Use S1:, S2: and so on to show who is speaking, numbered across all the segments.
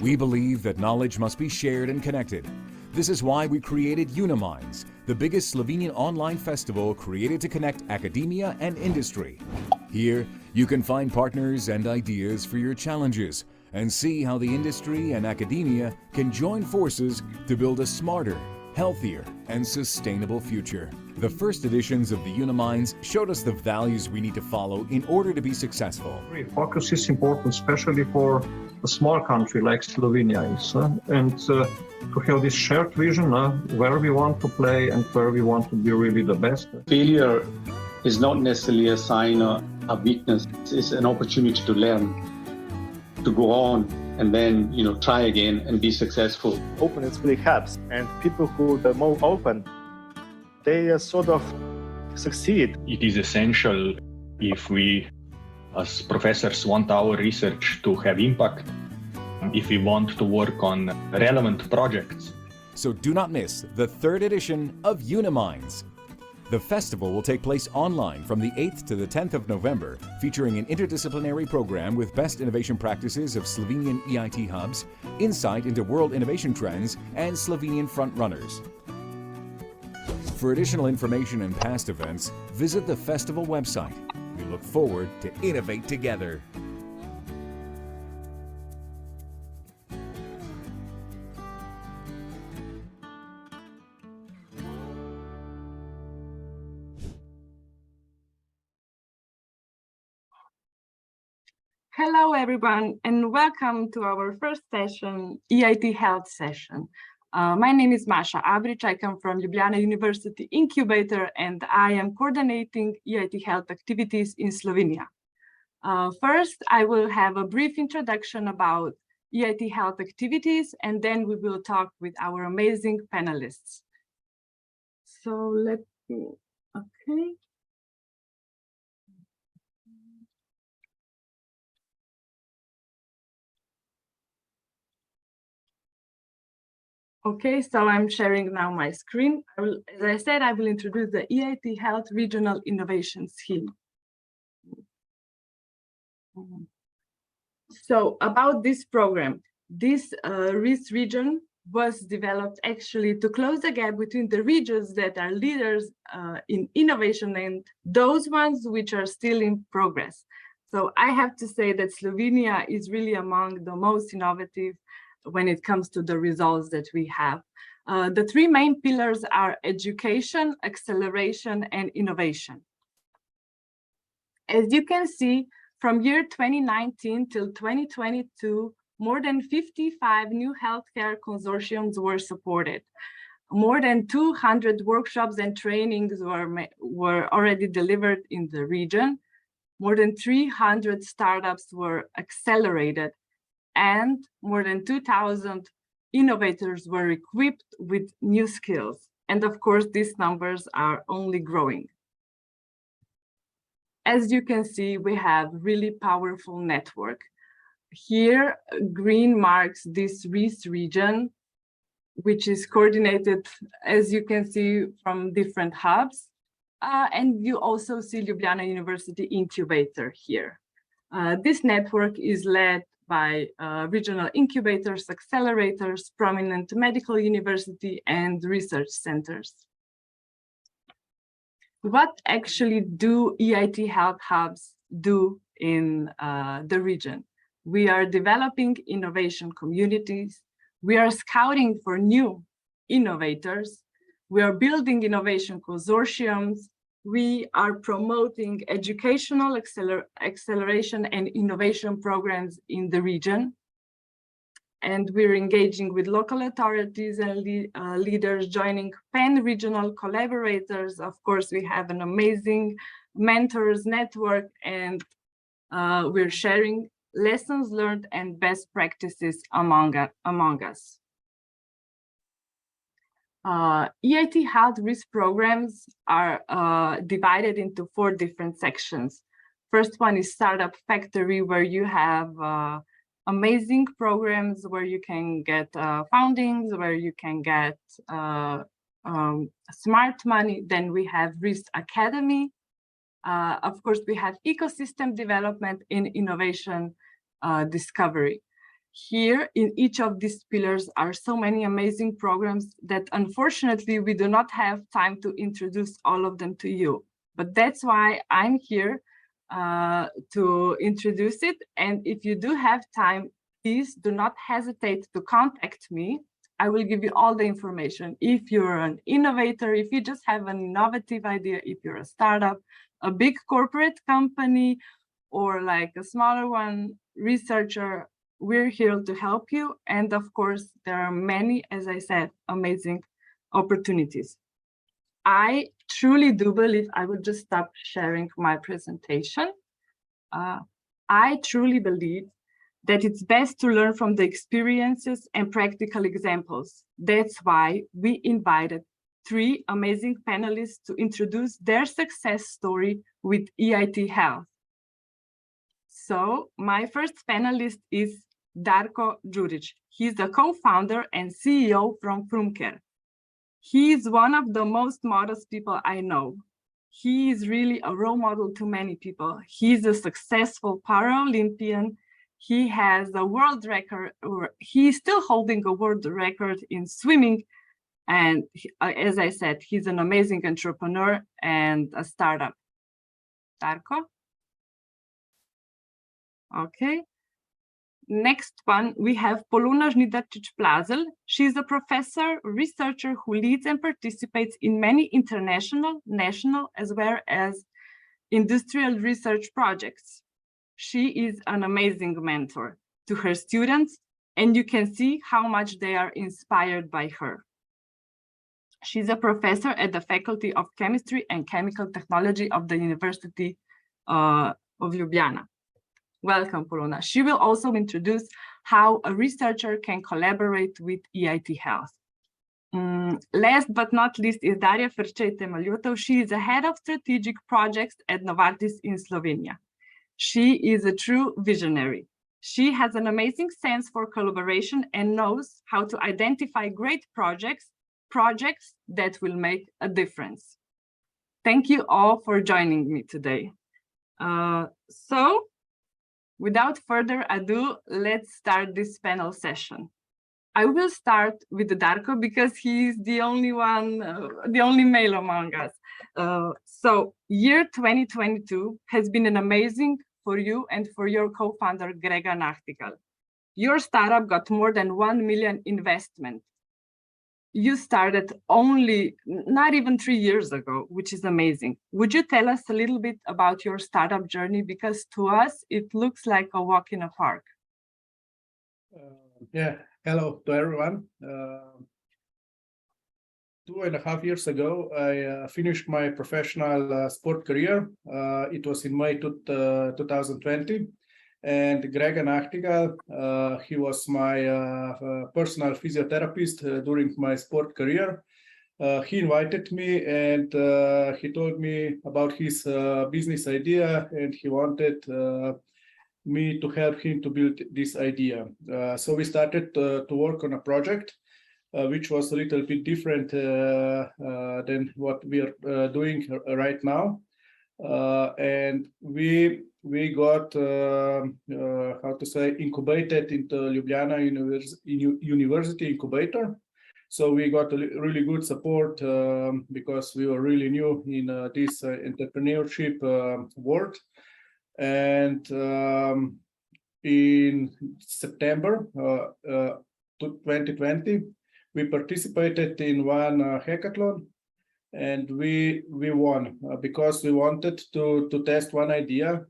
S1: We believe that knowledge must be shared and connected. This is why we created Uniminds, the biggest Slovenian online festival created to connect academia and industry. Here, you can find partners and ideas for your challenges and see how the industry and academia can join forces to build a smarter, healthier, and sustainable future. The first editions of the Uniminds showed us the values we need to follow in order to be successful.
S2: Focus is important, especially for a small country like Slovenia is, and to have this shared vision where we want to play and where we want to be really the best.
S3: Failure is not necessarily a sign of weakness. It's an opportunity to learn, to go on, and then try again and be successful.
S4: Openness really helps, and people who are more open, they sort of succeed.
S5: It is essential if we as professors want our research to have impact, if we want to work on relevant projects.
S1: So do not miss the third edition of Uniminds. The festival will take place online from the 8th to the 10th of November, featuring an interdisciplinary program with best innovation practices of Slovenian EIT hubs, insight into world innovation trends, and Slovenian frontrunners. For additional information and past events, visit the festival website. We look forward to innovate together.
S6: Hello everyone, and welcome to our first session, EIT Health session. My name is Masha Abric. I come from Ljubljana University Incubator, and I am coordinating EIT Health activities in Slovenia. First, I will have a brief introduction about EIT Health activities, and then we will talk with our amazing panelists. So let me, okay. Okay, so I'm sharing now my screen. As I said, I will introduce the EIT Health Regional Innovation Scheme. So about this program, this RIS region was developed actually to close the gap between the regions that are leaders in innovation and those ones which are still in progress. So I have to say that Slovenia is really among the most innovative when it comes to the results that we have. The three main pillars are education, acceleration, and innovation. As you can see, from year 2019 till 2022, more than 55 new healthcare consortiums were supported. More than 200 workshops and trainings were already delivered in the region. More than 300 startups were accelerated, and more than 2,000 innovators were equipped with new skills. And of course, these numbers are only growing. As you can see, we have really powerful network. Here, green marks this RIS region, which is coordinated, as you can see, from different hubs. And you also see Ljubljana University Incubator here. This network is led by regional incubators, accelerators, prominent medical university, and research centers. What actually do EIT Health Hubs do in the region? We are developing innovation communities. We are scouting for new innovators. We are building innovation consortiums. We are promoting educational acceleration and innovation programs in the region. And we're engaging with local authorities and leaders, joining pan-regional collaborators. Of course, we have an amazing mentors network, and we're sharing lessons learned and best practices among us. EIT Health RIS programs are divided into 4 different sections. First one is Startup Factory, where you have amazing programs where you can get fundings, where you can get smart money. Then we have RIS Academy. Of course, we have ecosystem development in innovation discovery. Here in each of these pillars are so many amazing programs that unfortunately we do not have time to introduce all of them to you. But that's why I'm here to introduce it. And if you do have time, please do not hesitate to contact me. I will give you all the information. If you're an innovator, if you just have an innovative idea, if you're a startup, a big corporate company, or like a smaller one, researcher, we're here to help you. And of course, there are many, as I said, amazing opportunities. I truly do believe, I will just stop sharing my presentation. I truly believe that it's best to learn from the experiences and practical examples. That's why we invited 3 amazing panelists to introduce their success story with EIT Health. So my first panelist is Darko Đurić. He's the co-founder and CEO from Frumcare. He is one of the most modest people I know. He is really a role model to many people. He's a successful Paralympian. He has a world record, or he's still holding a world record in swimming. And as I said, he's an amazing entrepreneur and a startup. Darko? Okay. Next one, we have Polona Žnidarčić-Plazelj. She's a professor, researcher who leads and participates in many international, national, as well as industrial research projects. She is an amazing mentor to her students, and you can see how much they are inspired by her. She's a professor at the Faculty of Chemistry and Chemical Technology of the University of Ljubljana. Welcome, Polona. She will also introduce how a researcher can collaborate with EIT Health. Last but not least is Darja Ferčej-Temeljutov. She is the head of strategic projects at Novartis in Slovenia. She is a true visionary. She has an amazing sense for collaboration and knows how to identify great projects that will make a difference. Thank you all for joining me today. So, without further ado, let's start this panel session. I will start with Darko because he's the only one, the only male among us. So year 2022 has been an amazing for you and for your co-founder, Grega Nachtigal. Your startup got more than 1 million investment. You started only not even 3 years ago, which is amazing. Would you tell us a little bit about your startup journey? Because to us, it looks like a walk in a park.
S7: Yeah, hello to everyone. 2.5 years ago, I finished my professional sport career. It was in May 2020. And Grega Nachtigal, he was my personal physiotherapist during my sport career. He invited me and he told me about his business idea, and he wanted me to help him to build this idea. So we started to work on a project which was a little bit different than what we are doing right now. And we got incubated into Ljubljana University incubator. So we got a really good support because we were really new in this entrepreneurship world. And in September 2020, we participated in one hackathon. And we won because we wanted to test one idea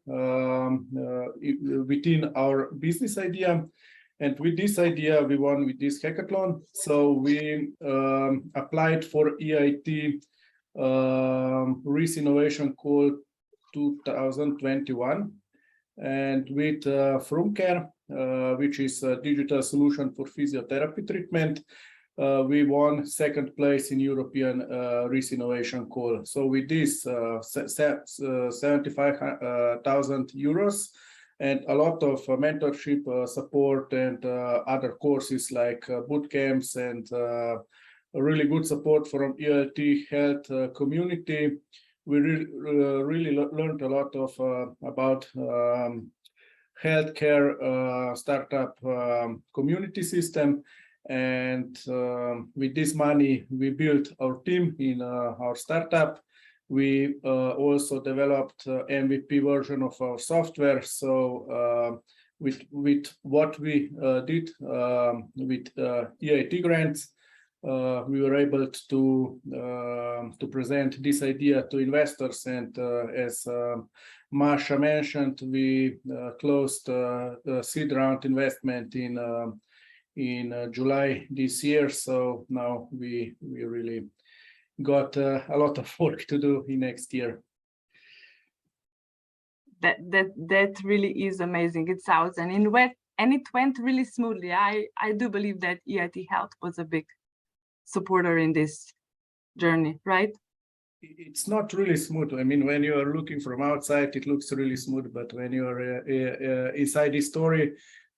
S7: within our business idea. And with this idea, we won with this hackathon. So we applied for EIT Risk Innovation Call 2021. And with Frumcare, which is a digital solution for physiotherapy treatment, we won second place in European Risk Innovation Call. So with this 75,000 euros and a lot of mentorship support and other courses like boot camps and really good support from EIT Health community, we really learned a lot of about healthcare startup community system. And with this money, we built our team in our startup. We also developed MVP version of our software. So with what we did with EIT grants, we were able to present this idea to investors. And as Masha mentioned, we closed the seed round investment in July this year. So now we really got a lot of work to do in next year.
S6: That really is amazing. It sounds, and it went really smoothly. I do believe that EIT Health was a big supporter in this journey, right?
S7: It's not really smooth. I mean, when you are looking from outside, it looks really smooth, but when you are inside the story,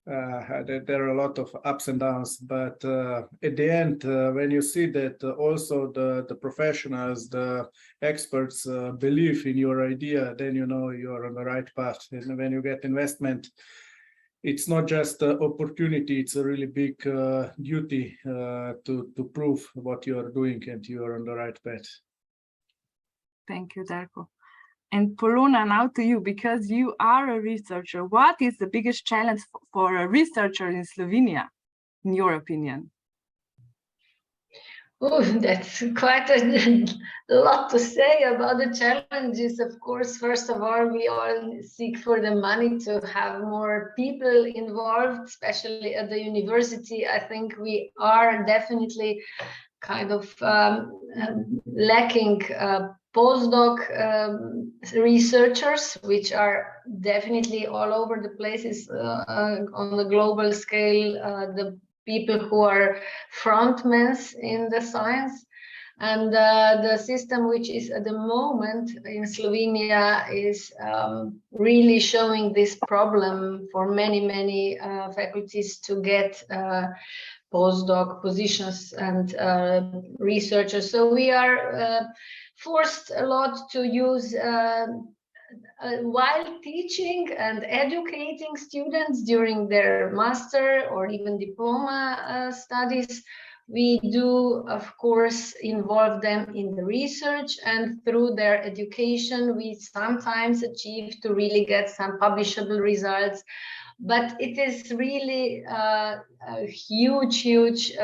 S7: there are a lot of ups and downs. But at the end, when you see that also the professionals, the experts believe in your idea, then you know you are on the right path. And when you get investment, it's not just an opportunity, it's a really big duty to prove what you are doing and you are on the right path.
S6: Thank you, Darko. And Polona, now to you, because you are a researcher. What is the biggest challenge for a researcher in Slovenia, in your opinion?
S8: Oh, that's quite a lot to say about the challenges. Of course, first of all, we all seek for the money to have more people involved, especially at the university. I think we are definitely kind of lacking postdoc researchers, which are definitely all over the places on the global scale, the people who are frontmen in the science. And the system which is at the moment in Slovenia is really showing this problem for many faculties to get postdoc positions and researchers. So we are forced a lot to use while teaching and educating students during their master or even diploma studies. We do, of course, involve them in the research, and through their education, we sometimes achieve to really get some publishable results. But it is really a huge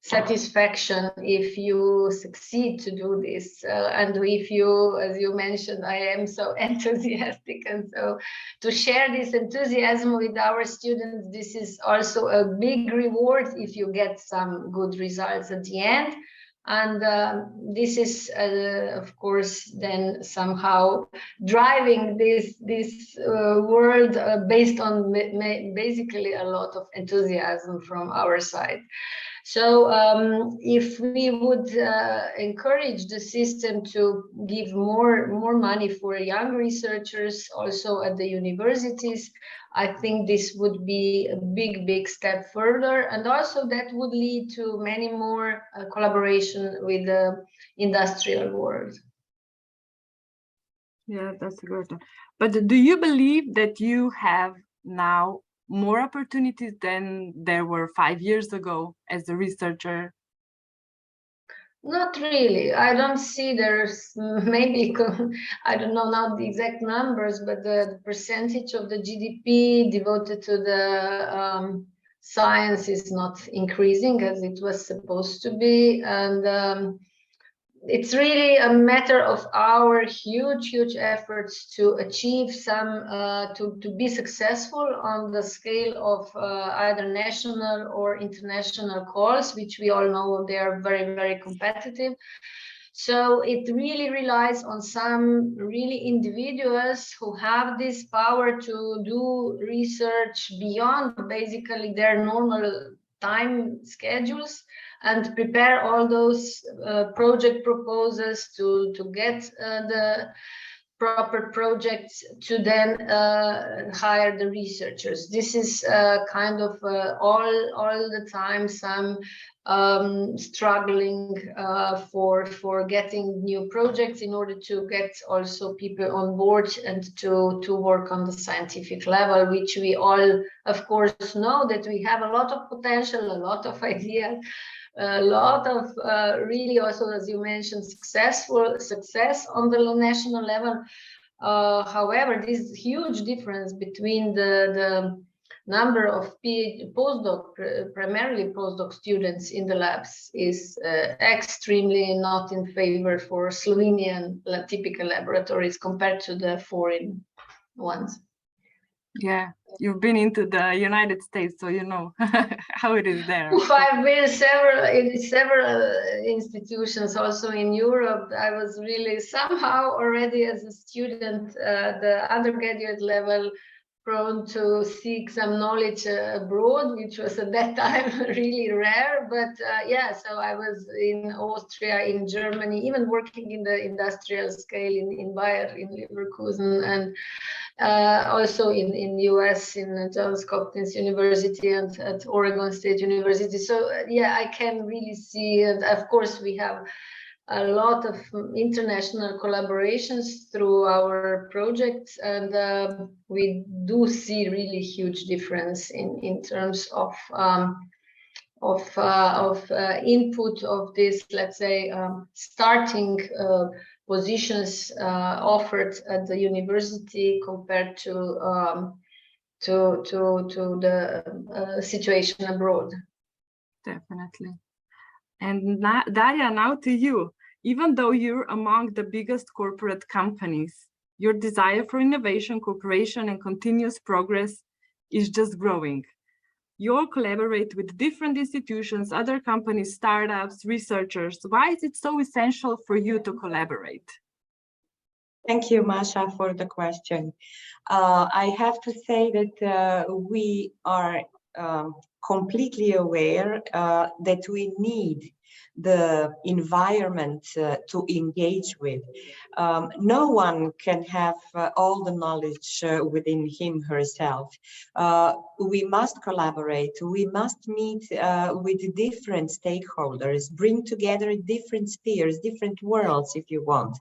S8: satisfaction if you succeed to do this. And if you, as you mentioned, I am so enthusiastic, and so to share this enthusiasm with our students, this is also a big reward if you get some good results at the end. And this is, of course, then somehow driving this world based on basically a lot of enthusiasm from our side. So if we would encourage the system to give more money for young researchers also at the universities, I think this would be a big step further, and also that would lead to many more collaboration with the industrial world.
S6: Yeah, that's a good one. But do you believe that you have now more opportunities than there were 5 years ago as a researcher?
S8: Not really. I don't see there's maybe, I don't know now the exact numbers, but the percentage of the GDP devoted to the science is not increasing as it was supposed to be. And it's really a matter of our huge efforts to achieve some, to be successful on the scale of either national or international calls, which we all know they are very competitive. So it really relies on some really individuals who have this power to do research beyond basically their normal time schedules, and prepare all those project proposals to get the proper projects to then hire the researchers. This is kind of all the time some struggling for getting new projects in order to get also people on board and to work on the scientific level, which we all, of course, know that we have a lot of potential, a lot of ideas, a lot of really also, as you mentioned, success on the national level. However, this huge difference between the number of postdoc, primarily postdoc students in the labs is extremely not in favor for Slovenian typical laboratories compared to the foreign ones.
S6: Yeah, you've been into the United States, so you know how it is there.
S8: I've been in several institutions also in Europe. I was really somehow already as a student, the undergraduate level, prone to seek some knowledge abroad, which was at that time really rare. But yeah, so I was in Austria, in Germany, even working in the industrial scale in Bayer, in Leverkusen, and also in US, in Johns Hopkins University and at Oregon State University. So yeah, I can really see, and of course we have a lot of international collaborations through our projects, and we do see really huge difference in terms of input of this, let's say, starting positions offered at the university compared to the situation abroad.
S6: Definitely. And Daria, now to you. Even though you're among the biggest corporate companies, your desire for innovation, cooperation, and continuous progress is just growing. You all collaborate with different institutions, other companies, startups, researchers. Why is it so essential for you to collaborate?
S9: Thank you, Masha, for the question. I have to say that we are completely aware that we need the environment to engage with. No one can have all the knowledge within him herself. We must collaborate. We must meet with different stakeholders, bring together different spheres, different worlds, if you want.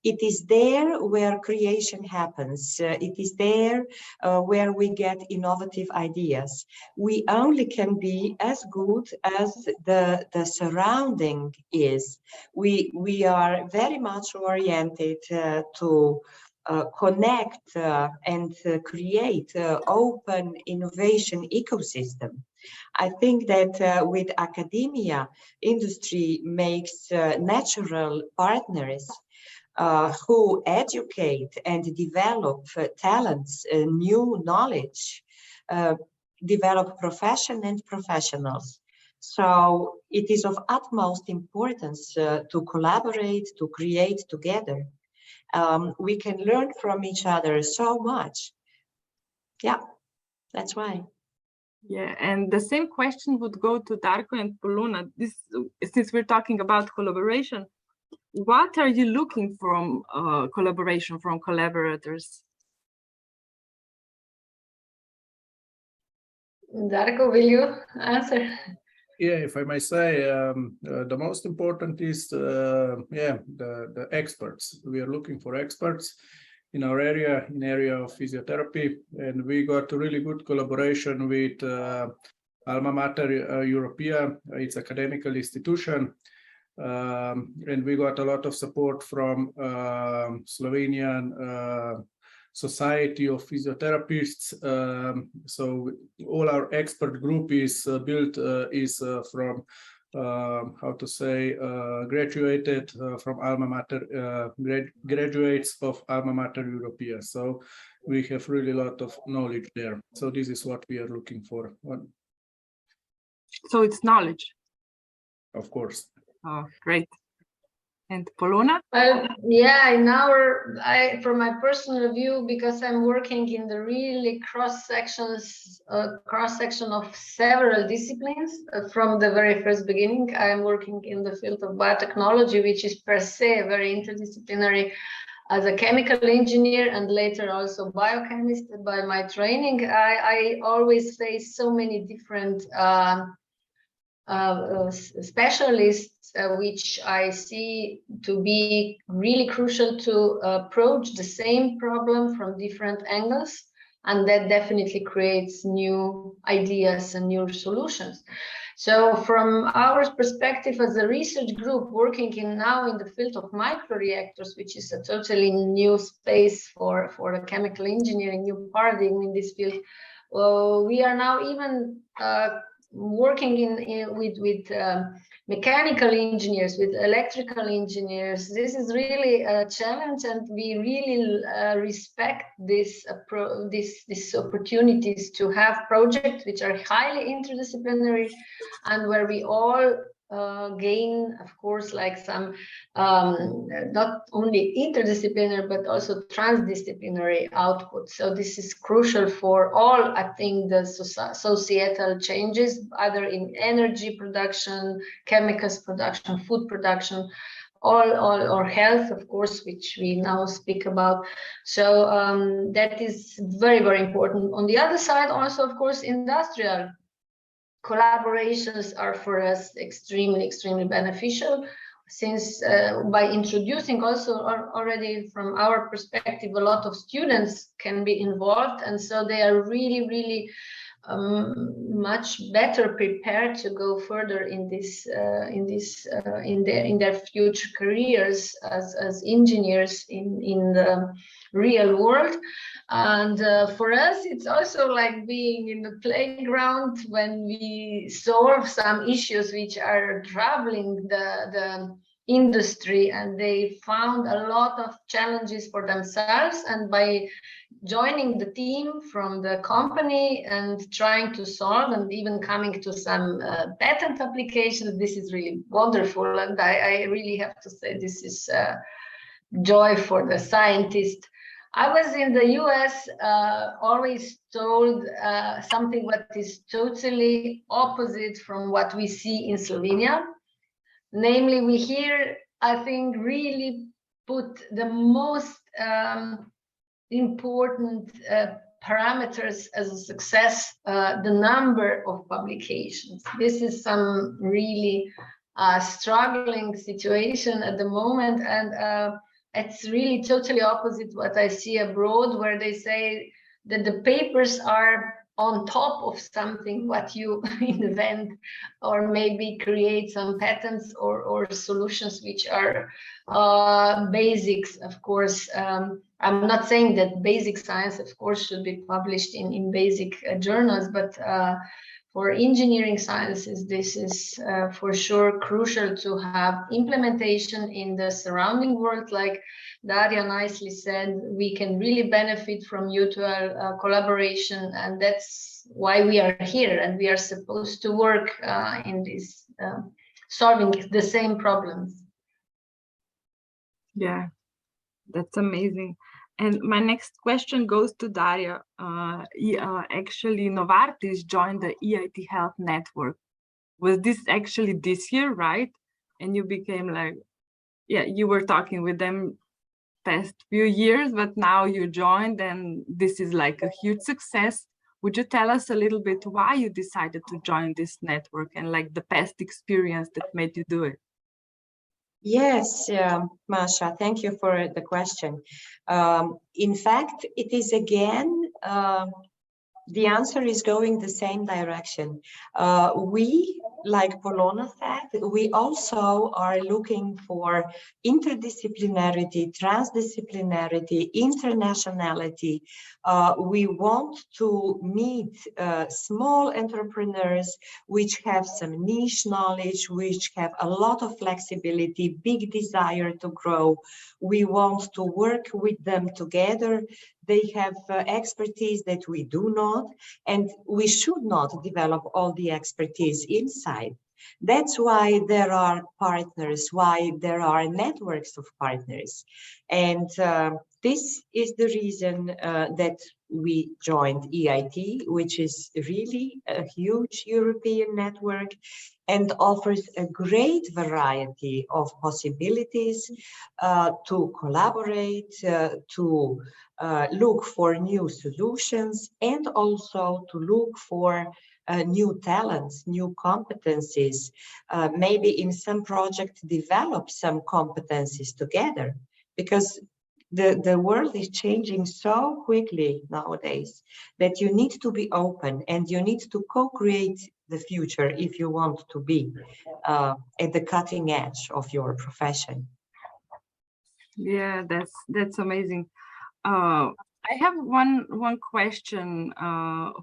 S9: It is there where creation happens. It is there where we get innovative ideas. We only can be as good as the surrounding is. We are very much oriented to connect and create open innovation ecosystem. I think that with academia, industry makes natural partners who educate and develop talents, new knowledge, develop profession and professionals. So it is of utmost importance to collaborate, to create together. We can learn from each other so much. Yeah, that's why.
S6: Yeah, and the same question would go to Darko and Polona. Since we're talking about collaboration, what are you looking from collaboration, from collaborators?
S8: Darko, will you answer?
S7: Yeah, if I may say, the most important is the experts. We are looking for experts in our area, in area of physiotherapy, and we got a really good collaboration with Alma Mater Europea. It's an academical institution. And we got a lot of support from Slovenian Society of Physiotherapists. So all our expert group is built from graduated from Alma Mater, graduates of Alma Mater Europea. So we have really a lot of knowledge there. So this is what we are looking for.
S6: So it's knowledge.
S7: Of course.
S6: Oh, great. And Polona?
S8: Well, yeah, from my personal view, because I'm working in the really cross-section of several disciplines from the very first beginning. I'm working in the field of biotechnology, which is per se very interdisciplinary. as a chemical engineer and later also biochemist by my training, I always face so many different specialists, which I see to be really crucial to approach the same problem from different angles. And that definitely creates new ideas and new solutions. So from our perspective as a research group working now in the field of microreactors, which is a totally new space for the chemical engineering, new paradigm in this field, we are now even working with mechanical engineers, with electrical engineers. This is really a challenge, and we really respect these opportunities to have projects which are highly interdisciplinary and where we all gain, of course, like some not only interdisciplinary but also transdisciplinary output. So this is crucial for all, I think, the societal changes, either in energy production, chemicals production, food production, or health, of course, which we now speak about. So that is very, very important. On the other side, also, of course, industrial collaborations are for us extremely, extremely beneficial, since by introducing also already from our perspective, a lot of students can be involved, and so they are really, really much better prepared to go further in their future careers as engineers in the real world. And for us, it's also like being in the playground when we solve some issues which are troubling the industry, and they found a lot of challenges for themselves, and by joining the team from the company and trying to solve and even coming to some patent applications, this is really wonderful. And I really have to say this is joy for the scientist. I was in the US, always told something what is totally opposite from what we see in Slovenia. Namely, we here, I think, really put the most important parameters as a success, the number of publications. This is some really struggling situation at the moment, and it's really totally opposite what I see abroad, where they say that the papers are on top of something what you invent, or maybe create some patents or solutions which are basics. Of course, I'm not saying that basic science, of course, should be published in basic journals, but for engineering sciences, this is for sure crucial to have implementation in the surrounding world. Like Daria nicely said, we can really benefit from mutual collaboration, and that's why we are here, and we are supposed to work in this solving the same problems.
S6: Yeah, that's amazing. And my next question goes to Daria. Actually, Novartis joined the EIT Health Network. Was this actually this year, right? And you became like, yeah, you were talking with them past few years, but now you joined, and this is like a huge success. Would you tell us a little bit why you decided to join this network and like the past experience that made you do it?
S9: Yes, Masha, thank you for the question. In fact, it is again, the answer is going the same direction. We, like Polona said, we also are looking for interdisciplinarity, transdisciplinarity, internationality. We want to meet small entrepreneurs which have some niche knowledge, which have a lot of flexibility, big desire to grow. We want to work with them together. They have expertise that we do not, and we should not develop all the expertise inside. That's why there are partners, why there are networks of partners. And this is the reason that we joined EIT, which is really a huge European network and offers a great variety of possibilities to collaborate, to look for new solutions, and also to look for new talents, new competencies, maybe in some project develop some competencies together, because the world is changing so quickly nowadays that you need to be open and you need to co-create the future if you want to be at the cutting edge of your profession.
S6: Yeah, that's amazing. I have one question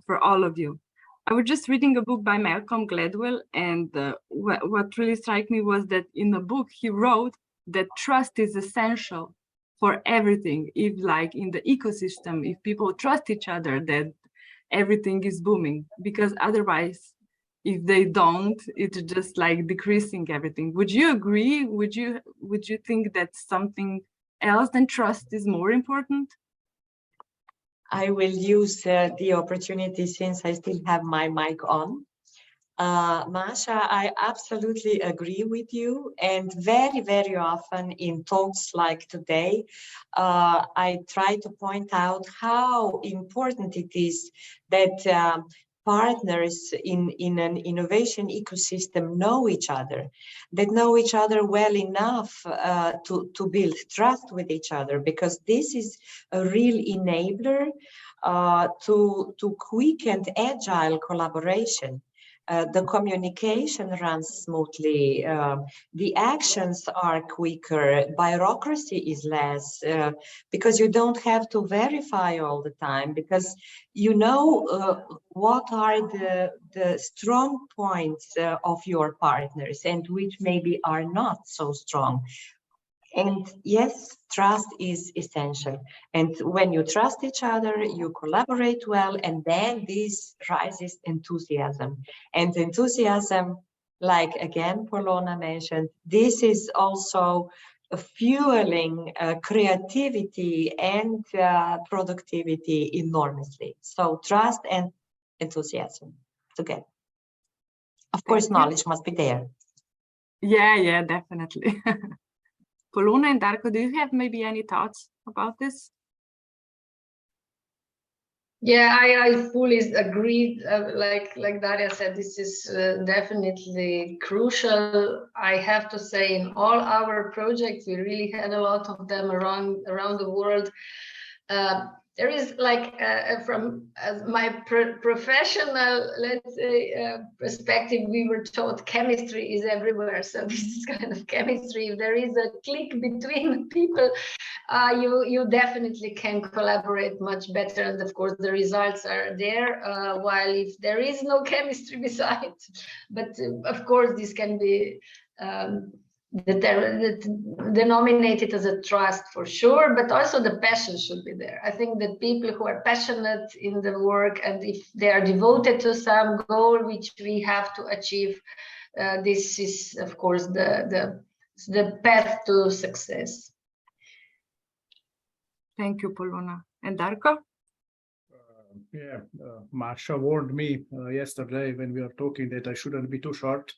S6: for all of you. I was just reading a book by Malcolm Gladwell, and what really struck me was that in the book he wrote that trust is essential for everything. If like in the ecosystem, if people trust each other, that everything is booming, because otherwise, if they don't, it's just like decreasing everything. Would you agree? Would you think that something else than trust is more important?
S9: I will use the opportunity since I still have my mic on. Masha, I absolutely agree with you. And very, very often in talks like today, I try to point out how important it is that partners in an innovation ecosystem know each other, that know each other well enough to build trust with each other, because this is a real enabler to quick and agile collaboration. The communication runs smoothly, the actions are quicker, bureaucracy is less, because you don't have to verify all the time, because you know what are the strong points of your partners and which maybe are not so strong. And yes, trust is essential. And when you trust each other, you collaborate well, and then this rises enthusiasm. And enthusiasm, like again, Polona mentioned, this is also fueling creativity and productivity enormously. So trust and enthusiasm together. Of course, knowledge must be there.
S6: Yeah, definitely. Polona and Darko, do you have maybe any thoughts about this?
S8: Yeah, I fully agree. Like Daria said, this is definitely crucial. I have to say, in all our projects, we really had a lot of them around the world. There is like from my professional, let's say, perspective, we were taught chemistry is everywhere. So this is kind of chemistry. If there is a click between people, you definitely can collaborate much better. And of course, the results are there. While if there is no chemistry besides, but of course, this can be denominated as a trust for sure, but also the passion should be there. I think that people who are passionate in the work, and if they are devoted to some goal which we have to achieve, this is of course the path to success.
S6: Thank you, Polona. And Darko?
S7: Masha warned me yesterday when we were talking that I shouldn't be too short.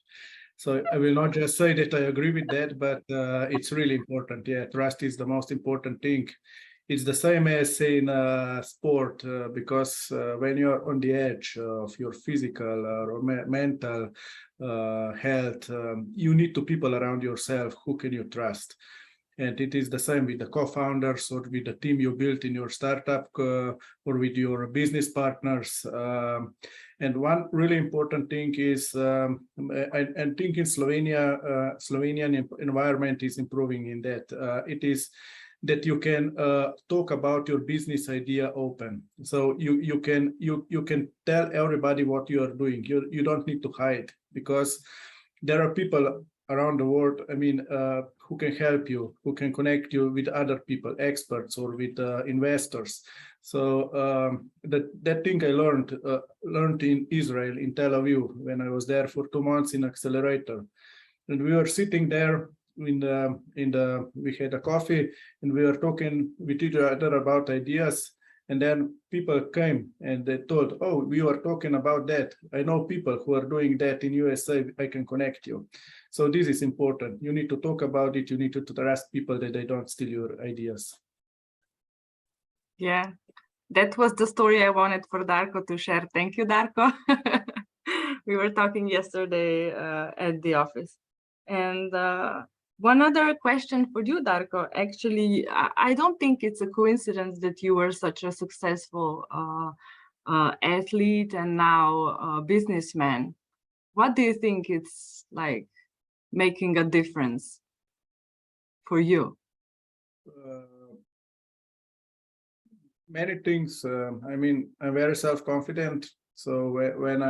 S7: So I will not just say that I agree with that, but it's really important. Yeah, trust is the most important thing. It's the same as in sport, because when you're on the edge of your physical or mental health, you need to people around yourself who can you trust. And it is the same with the co-founders or with the team you built in your startup or with your business partners. And one really important thing is, I think in Slovenia, Slovenian environment is improving in that. It is that you can talk about your business idea open. So you can tell everybody what you are doing. You don't need to hide, because there are people around the world, I mean, who can help you, who can connect you with other people, experts, or with investors. So that thing I learned in Israel, in Tel Aviv, when I was there for 2 months in Accelerator. And we were sitting there we had a coffee, and we were talking with each other about ideas. And then people came and they told, oh, we were talking about that. I know people who are doing that in USA, I can connect you. So this is important. You need to talk about it. You need to trust people that they don't steal your ideas.
S6: Yeah, that was the story I wanted for Darko to share. Thank you, Darko. We were talking yesterday at the office. And one other question for you, Darko. Actually, I don't think it's a coincidence that you were such a successful athlete and now businessman. What do you think it's like making a difference for you?
S7: Many things. I mean, I'm very self-confident. So when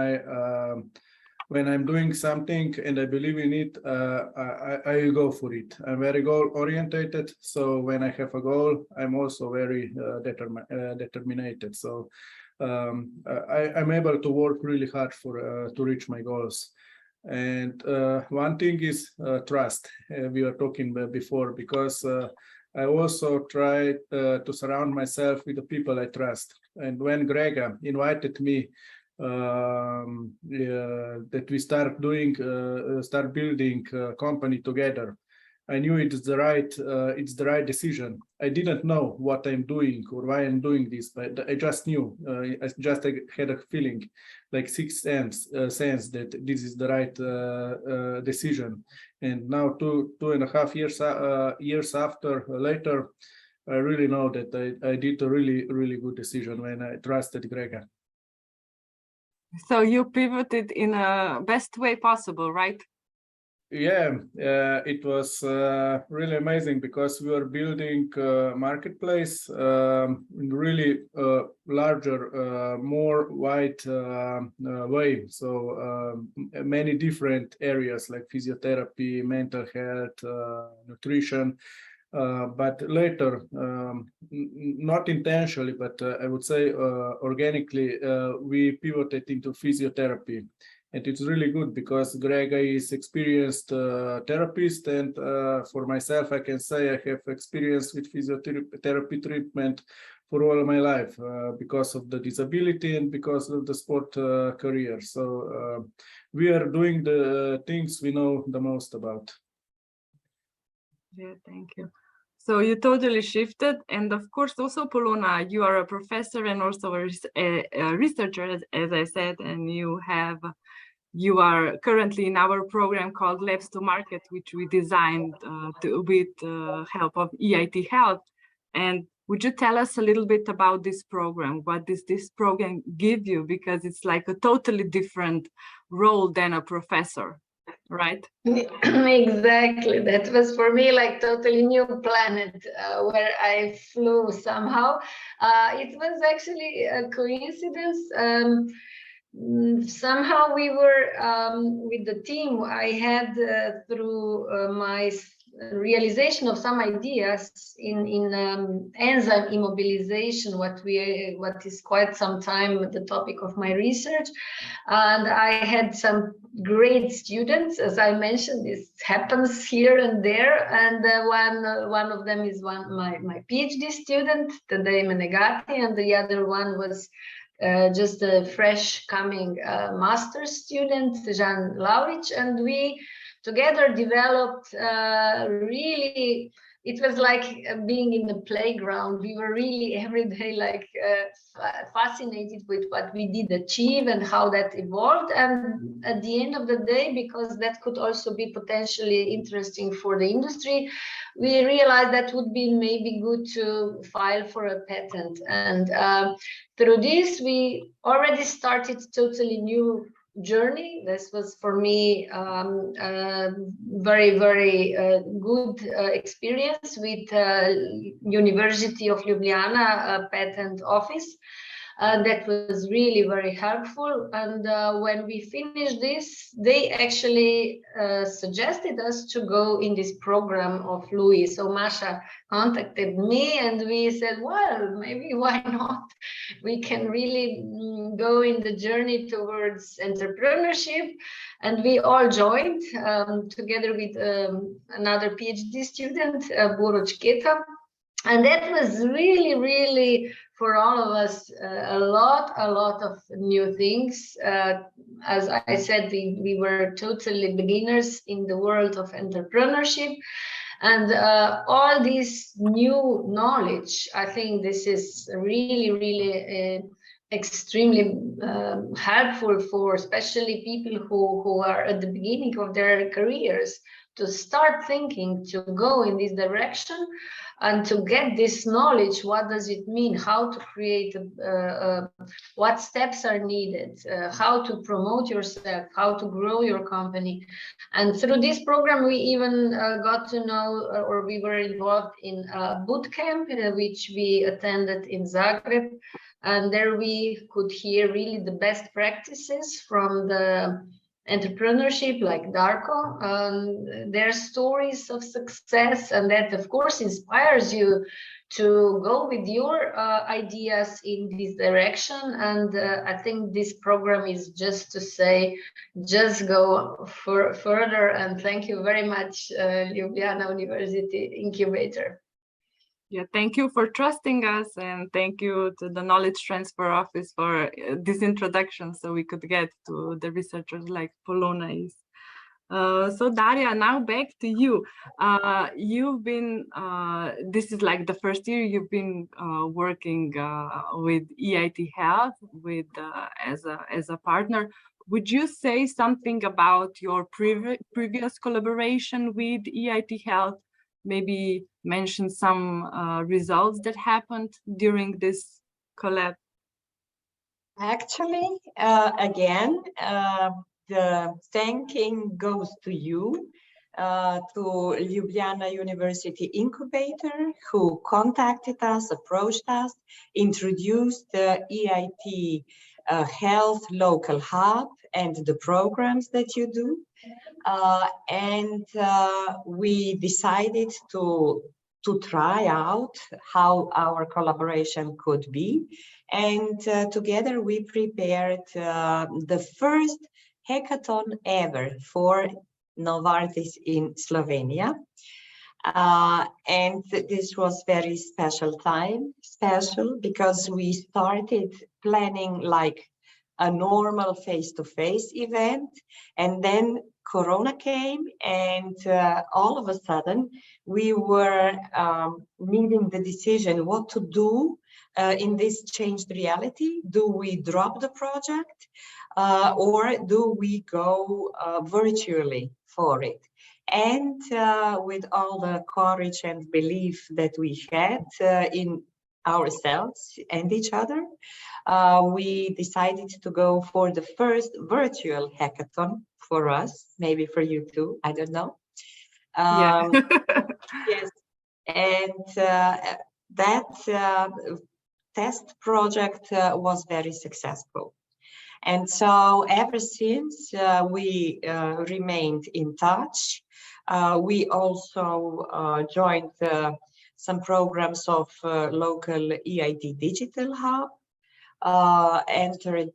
S7: I'm doing something and I believe in it, I go for it. I'm very goal-oriented. So when I have a goal, I'm also very determined. So I'm able to work really hard for to reach my goals. And one thing is trust. We were talking before, because I also try to surround myself with the people I trust. And when Grega invited me that we start building a company together, I knew it's the right decision. I didn't know what I'm doing or why I'm doing this, but I just knew. I just had a feeling, like sixth sense that this is the right decision. And now, 2.5 years later, I really know that I did a really good decision when I trusted Grega.
S6: So you pivoted in a best way possible, right?
S7: Yeah, it was really amazing, because we were building a marketplace in really larger, more wide way. So many different areas like physiotherapy, mental health, nutrition. But later, not intentionally, but I would say organically, we pivoted into physiotherapy. And it's really good, because Grega is experienced therapist, and for myself, I can say I have experience with physiotherapy treatment for all my life because of the disability and because of the sport career. So we are doing the things we know the most about.
S6: Yeah, thank you. So you totally shifted, and of course, also Polona, you are a professor and also a researcher, as I said, and you are currently in our program called Labs to Market, which we designed with help of EIT Health. And would you tell us a little bit about this program? What does this program give you? Because it's like a totally different role than a professor, right?
S8: Exactly. That was for me like totally new planet where I flew somehow. It was actually a coincidence. Somehow we were with the team. I had through my realization of some ideas in enzyme immobilization, what is quite some time the topic of my research, and I had some great students. As I mentioned, this happens here and there, and one of them is my PhD student, Tadej Menegati, and the other one was just a fresh coming master's student, Jan Lauric, and we together developed really, it was like being in the playground. We were really every day like fascinated with what we did achieve and how that evolved. And at the end of the day, because that could also be potentially interesting for the industry, we realized that would be maybe good to file for a patent. And through this, we already started totally new journey. This was for me very, very good experience with University of Ljubljana patent office. That was really very helpful. And when we finished this, they actually suggested us to go in this program of Louis. So Masha contacted me and we said, well, maybe why not? We can really go in the journey towards entrepreneurship. And we all joined together with another PhD student, Boruch Keta. And that was really, really for all of us a lot of new things. As I said, we were totally beginners in the world of entrepreneurship, and all this new knowledge. I think this is really, really extremely helpful for especially people who are at the beginning of their careers, to start thinking to go in this direction and to get this knowledge. What does it mean? How to create, what steps are needed, how to promote yourself, how to grow your company. And through this program, we even got to know, or we were involved in a boot camp, which we attended in Zagreb. And there we could hear really the best practices from the entrepreneurship, like Darko, their stories of success, and that of course inspires you to go with your ideas in this direction. And I think this program is just to say, just go further. And thank you very much, Ljubljana University Incubator.
S6: Yeah, thank you for trusting us, and thank you to the Knowledge Transfer Office for this introduction, so we could get to the researchers like Polona is. So Daria, now back to you. You've been, this is like the first year you've been working with EIT Health with as a partner. Would you say something about your previous collaboration with EIT Health? Maybe mention some results that happened during this collab?
S9: Actually, again, the thanking goes to you, to Ljubljana University Incubator, who contacted us, approached us, introduced the EIT Health Local Hub and the programs that you do. And we decided to try out how our collaboration could be. And together we prepared the first hackathon ever for Novartis in Slovenia. And this was very special because we started planning like a normal face-to-face event, and then Corona came, and all of a sudden we were needing the decision what to do in this changed reality. Do we drop the project or do we go virtually for it? And with all the courage and belief that we had in ourselves and each other, we decided to go for the first virtual hackathon for us, maybe for you too, I don't know. Yes, and that test project was very successful. And so ever since we remained in touch. We also joined some programs of local EIT Digital Hub, entered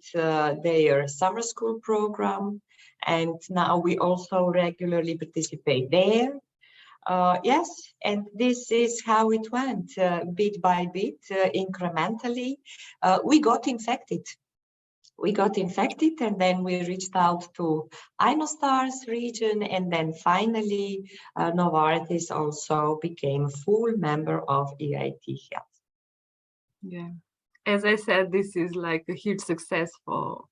S9: their summer school program, and now we also regularly participate there. Yes, and this is how it went, bit by bit, incrementally. We got infected. And then we reached out to INOSTAR's region, and then finally Novartis also became a full member of EIT Health.
S6: Yeah, as I said, this is like a huge success for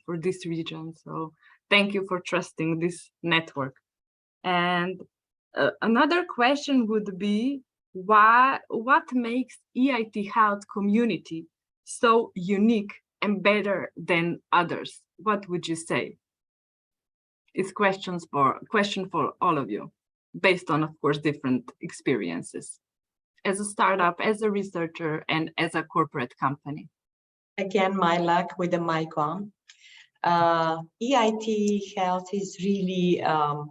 S6: this region. So thank you for trusting this network. And another question would be, what makes EIT Health community so unique and better than others? What would you say? It's question for all of you, based on, of course, different experiences as a startup, as a researcher, and as a corporate company.
S9: Again, my luck with the mic on. EIT Health is really a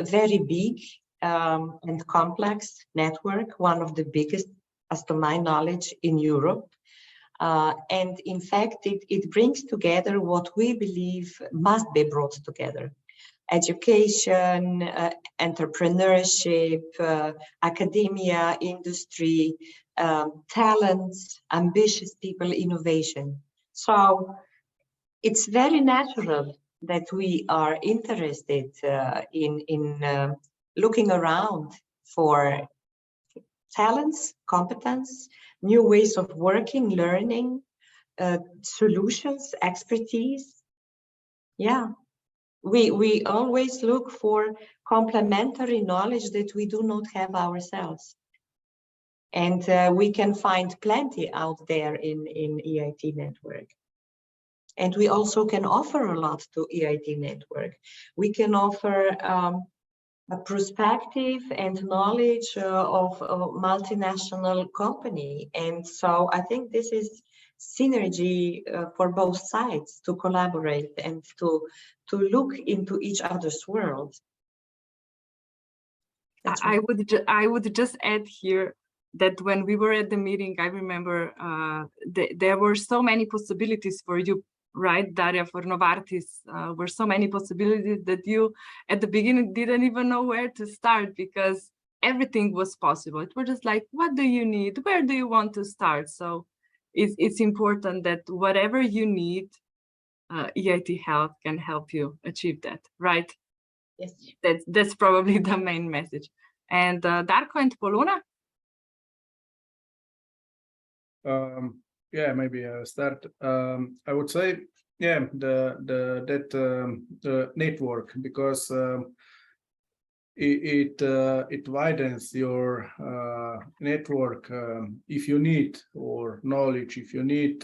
S9: very big and complex network, one of the biggest, as to my knowledge, in Europe. And in fact, it brings together what we believe must be brought together. education, entrepreneurship, academia, industry, talents, ambitious people, innovation. So it's very natural that we are interested in looking around for talents, competence, new ways of working, learning, solutions, expertise. Yeah, we always look for complementary knowledge that we do not have ourselves. And we can find plenty out there in EIT Network. And we also can offer a lot to EIT Network. We can offer a perspective and knowledge of a multinational company. And so I think this is synergy for both sides to collaborate and to look into each other's world.
S6: I would just add here that when we were at the meeting, I remember there were so many possibilities for you, right, Daria, for Novartis, were so many possibilities that you at the beginning didn't even know where to start, because everything was possible. It was just like, what do you need? Where do you want to start? So it's important that whatever you need, EIT Health can help you achieve that, right?
S9: Yes.
S6: That's probably the main message. And Darko and Polona?
S7: Yeah, maybe start. I would say, yeah, the network, because it widens your network. If you need or knowledge, if you need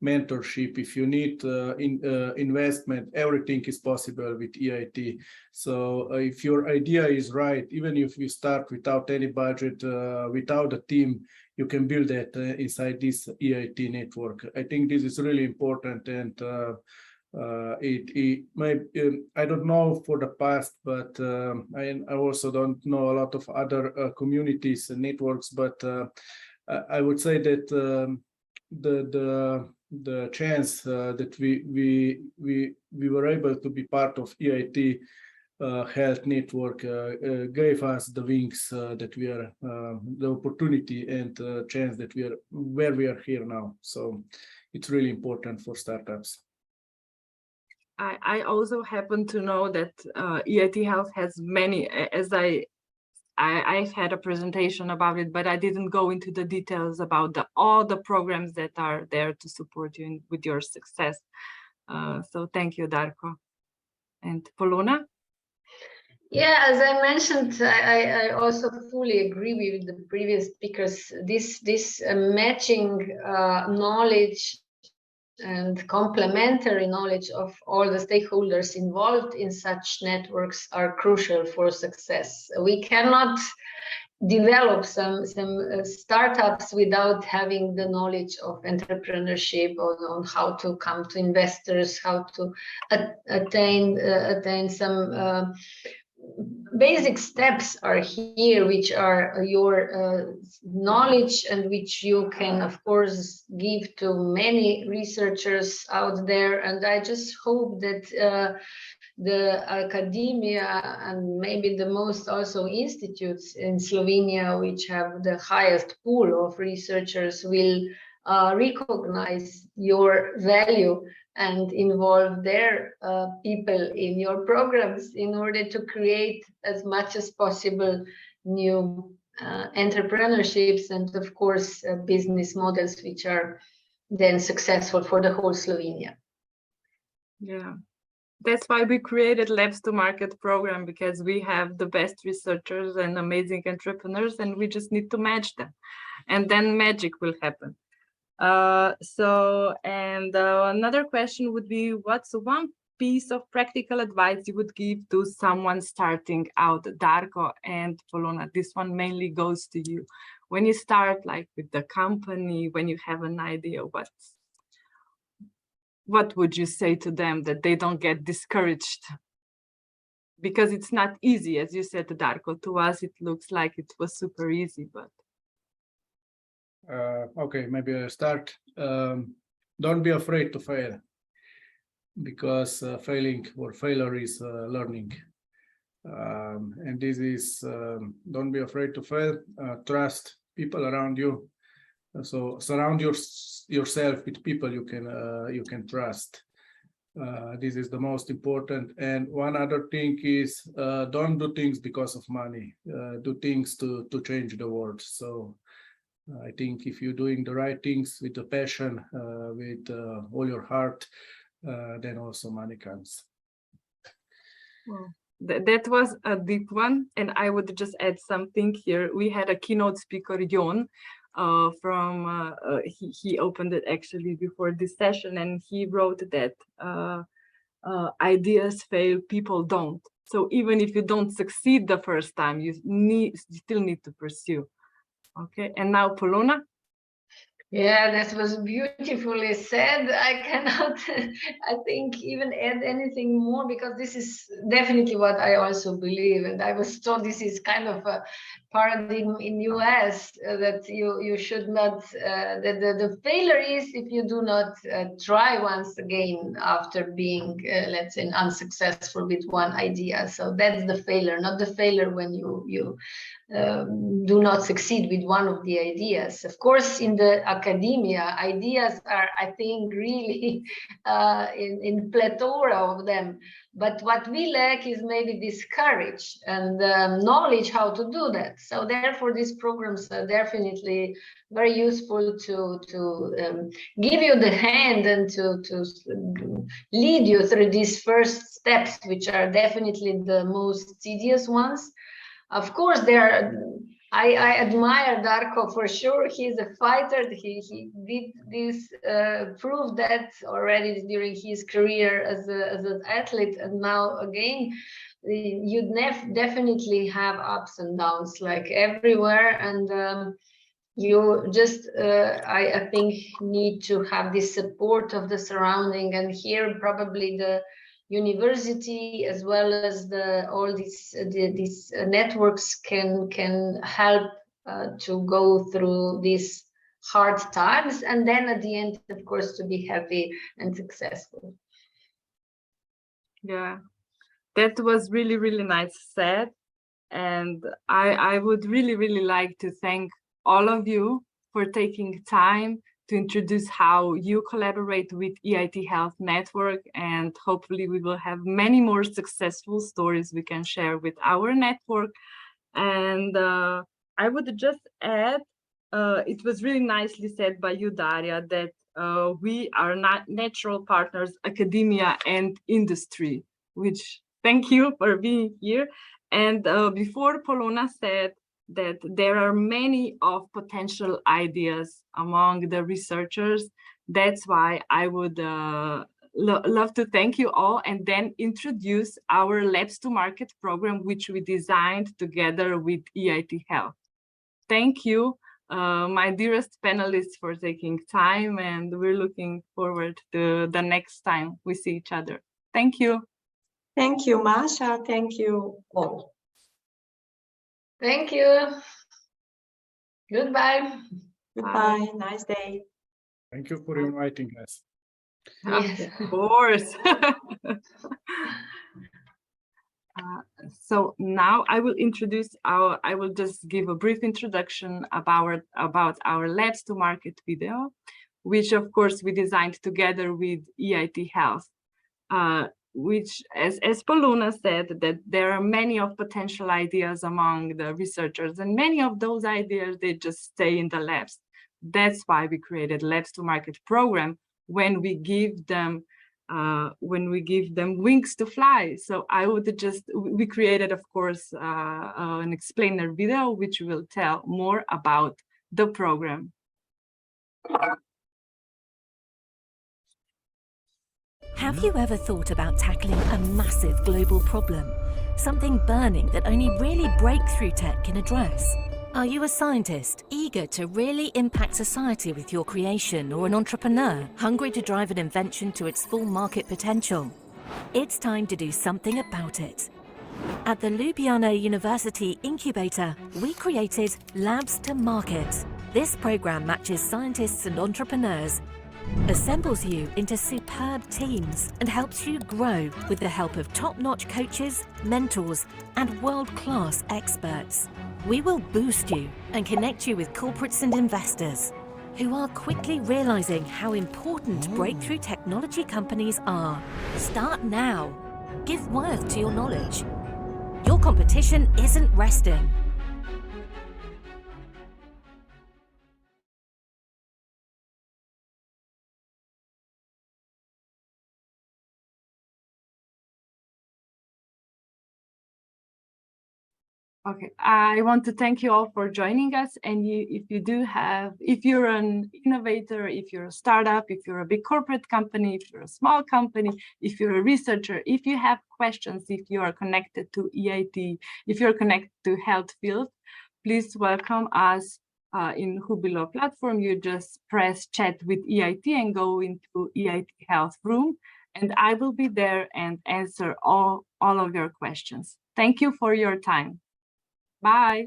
S7: mentorship, if you need investment, everything is possible with EIT. So if your idea is right, even if you start without any budget, without a team, you can build that inside this EIT network. I think this is really important, and it may, I don't know for the past, but I also don't know a lot of other communities and networks, but I would say that the chance that we were able to be part of EIT Health Network gave us the wings that we are, the opportunity and chance that we are where we are here now. So it's really important for startups.
S6: I also happen to know that EIT Health has many, as I've had a presentation about it, but I didn't go into the details about all the programs that are there to support you with your success. So thank you, Darko. And Polona?
S8: Yeah, as I mentioned, I also fully agree with the previous speakers. This matching knowledge and complementary knowledge of all the stakeholders involved in such networks are crucial for success. We cannot develop some startups without having the knowledge of entrepreneurship, on how to come to investors, how to attain some basic steps are here, which are your knowledge, and which you can, of course, give to many researchers out there. And I just hope that the academia, and maybe the most also institutes in Slovenia, which have the highest pool of researchers, will recognize your value and involve their people in your programs in order to create as much as possible new entrepreneurships and, of course, business models which are then successful for the whole Slovenia.
S6: Yeah, that's why we created Labs to Market program, because we have the best researchers and amazing entrepreneurs, and we just need to match them, and then magic will happen. Another question would be, what's one piece of practical advice you would give to someone starting out? Darko and Polona, this one mainly goes to you. When you start, like with the company, when you have an idea, what would you say to them that they don't get discouraged? Because it's not easy, as you said, Darko. To us, it looks like it was super easy, but.
S7: Okay, maybe I'll start. Don't be afraid to fail. because failing or failure is learning. And this is, don't be afraid to fail, trust people around you. So surround yourself with people you can trust. This is the most important. And one other thing is, don't do things because of money. Do things to change the world. So I think if you're doing the right things with a passion, with all your heart, then also money comes.
S6: Well, that was a deep one, and I would just add something here. We had a keynote speaker, Jon, he opened it actually before this session, and he wrote that ideas fail, people don't. So even if you don't succeed the first time, you still need to pursue. Okay, and now Polona.
S8: Yeah, that was beautifully said. I cannot, I think, even add anything more, because this is definitely what I also believe. And I was told this is kind of a paradigm in US, that you should not, that the failure is if you do not try once again after being, let's say, unsuccessful with one idea. So that's the failure, not the failure when you do not succeed with one of the ideas. Of course, in the academia, ideas are, I think, really in plethora of them. But what we lack is maybe this courage and knowledge how to do that. So therefore, these programs are definitely very useful to give you the hand and to lead you through these first steps, which are definitely the most tedious ones. Of course, I admire Darko for sure. He's a fighter. He did this, proved that already during his career as an athlete, and now again, you'd definitely have ups and downs like everywhere, and you just, I think, need to have the support of the surrounding, and here probably the university as well as all these networks can help to go through these hard times, and then at the end, of course, to be happy and successful.
S6: Yeah, that was really, really nice said. And I would really, really like to thank all of you for taking time to introduce how you collaborate with EIT Health Network, and hopefully we will have many more successful stories we can share with our network. And I would just add, it was really nicely said by you, Daria, that we are not natural partners, academia and industry, which thank you for being here. And before Polona said that there are many of potential ideas among the researchers. That's why I would love to thank you all, and then introduce our Labs to Market program, which we designed together with EIT Health. Thank you, my dearest panelists, for taking time, and we're looking forward to the next time we see each other. Thank you.
S9: Thank you, Masha. Thank you all.
S8: Thank you. Goodbye.
S9: Goodbye. Nice day.
S7: Thank you for inviting us.
S8: Yes.
S6: Of course. So now I will just give a brief introduction about our Labs to Market video, which of course we designed together with EIT Health. Which, as Polona said, that there are many of potential ideas among the researchers, and many of those ideas, they just stay in the labs. That's why we created Labs to Market program, when we give them wings to fly. So we created, of course, an explainer video, which will tell more about the program.
S10: Have you ever thought about tackling a massive global problem? Something burning that only really breakthrough tech can address? Are you a scientist eager to really impact society with your creation, or an entrepreneur hungry to drive an invention to its full market potential? It's time to do something about it. At the Ljubljana University Incubator, we created Labs to Market. This program matches scientists and entrepreneurs assembles you into superb teams, and helps you grow with the help of top-notch coaches, mentors, and world-class experts. We will boost you and connect you with corporates and investors who are quickly realizing how important breakthrough technology companies are. Start now. Give worth to your knowledge. Your competition isn't resting.
S6: Okay, I want to thank you all for joining us. And if you're an innovator, if you're a startup, if you're a big corporate company, if you're a small company, if you're a researcher, if you have questions, if you are connected to EIT, if you're connected to health field, please welcome us in Hubilo platform. You just press chat with EIT and go into EIT Health room, and I will be there and answer all of your questions. Thank you for your time. Bye.